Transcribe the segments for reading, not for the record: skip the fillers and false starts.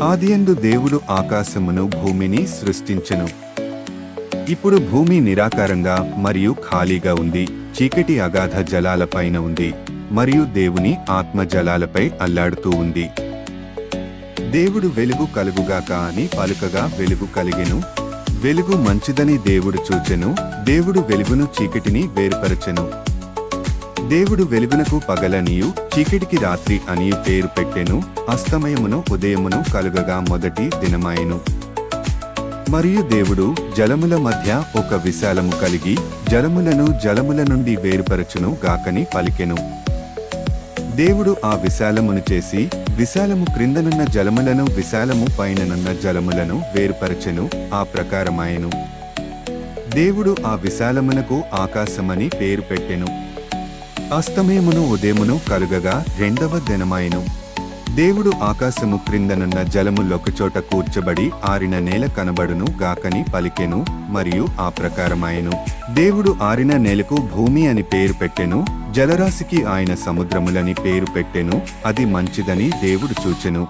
ఆదియందు దేవుడు ఆకాశమును భూమిని సృష్టించెను. ఇప్పుడు భూమి నిరాకారంగా మరియు ఖాళీగా ఉంది, చీకటి అగాధ జలాలపైన ఉంది మరియు దేవుని ఆత్మ జలాలపై అల్లాడుతూ ఉంది. దేవుడు వెలుగు కలుగుగాక అని పలుకగా వెలుగు కలిగెను. వెలుగు మంచిదని దేవుడు చూచెను. దేవుడు వెలుగును చీకటిని వేరుపరచెను. దేవుడు వెలుగునకు పగలనియు చీకటికి రాత్రి అనియు పేరు పెట్టెను. అస్తమయమును ఉదయమును కలుగగా మొదటి దినమాయెను. మరియు దేవుడు జలముల మధ్య ఒక విశాలము కలిగి జలములను జలముల నుండి వేరుపరచును గాకని పలికెను. దేవుడు ఆ విశాలమును చేసి విశాలము క్రిందనున్న జలములను విశాలము పైననున్న జలములను వేరుపరచెను. ఆ ప్రకారమాయెను. దేవుడు ఆ విశాలమునకు ఆకాశమని పేరు పెట్టెను. అస్తమయమును ఉదయమును కలుగగా రెండవ దినమాయెను. దేవుడు ఆకాశము క్రిందనున్న జలములొకచోట కూర్చబడి ఆరిన నేల కనబడును గాకని పలికెను. మరియు ఆ ప్రకారమాయెను. దేవుడు ఆరిన నేలకు భూమి అని పేరు పెట్టెను. జలరాశికి ఆయన సముద్రములని పేరు పెట్టెను. అది మంచిదని దేవుడు చూచెను.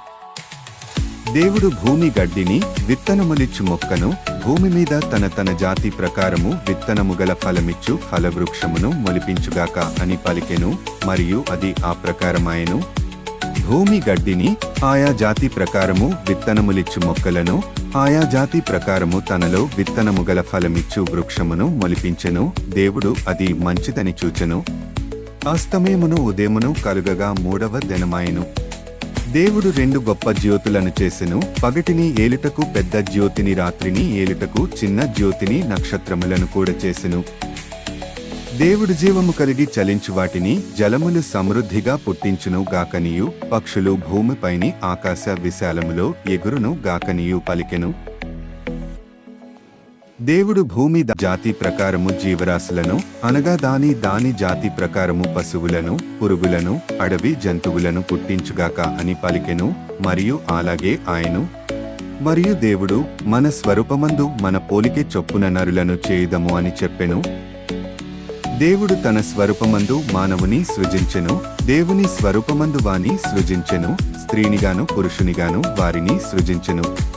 దేవుడు భూమి గడ్డిని విత్తనములిచ్చు మొక్కను భూమి మీద తన జాతి ప్రకారము విత్తనము గల ఫలమిచ్చు ఫలవృక్షమును మొలిపించుగాక అని పలికెను. మరియు అది ఆ ప్రకారమాయెను. భూమి గడ్డిని ఆయా జాతి ప్రకారము విత్తనములిచ్చు మొక్కలను ఆయా జాతి ప్రకారము తనలో విత్తనము గల ఫలమిచ్చు వృక్షమును మొలిపించెను. దేవుడు అది మంచిదని చూచెను. అస్తమయమును ఉదయమును కలుగగా మూడవ దినమాయెను. దేవుడు రెండు గొప్ప జ్యోతులను చేసెను. పగటిని ఏలుటకు పెద్ద జ్యోతిని, రాత్రిని ఏలుటకు చిన్న జ్యోతిని, నక్షత్రములను కూడా చేసెను. దేవుడు జీవము కలిగి చలించు వాటిని జలములు సమృద్ధిగా పుట్టించును గాకనియు పక్షులు భూమిపైని ఆకాశ విశాలములో ఎగురును గాకనియు పలికెను. దేవుడు భూమి జాతి ప్రకారము జీవరాశులను అనగా దాని జాతి ప్రకారము పశువులను, పురుగులను, అడవి జంతువులను పుట్టించుగాక అని పలికెను. మరియు అలాగే ఆయను. మరియు దేవుడు మన స్వరూపమందు మన పోలికే చొప్పున నరులను చేయుదము అని చెప్పెను. దేవుడు తన స్వరూపమందు మానవుని సృజించెను. దేవుని స్వరూపమందు వాని సృజించెను. స్త్రీనిగాను పురుషునిగాను వారిని సృజించెను.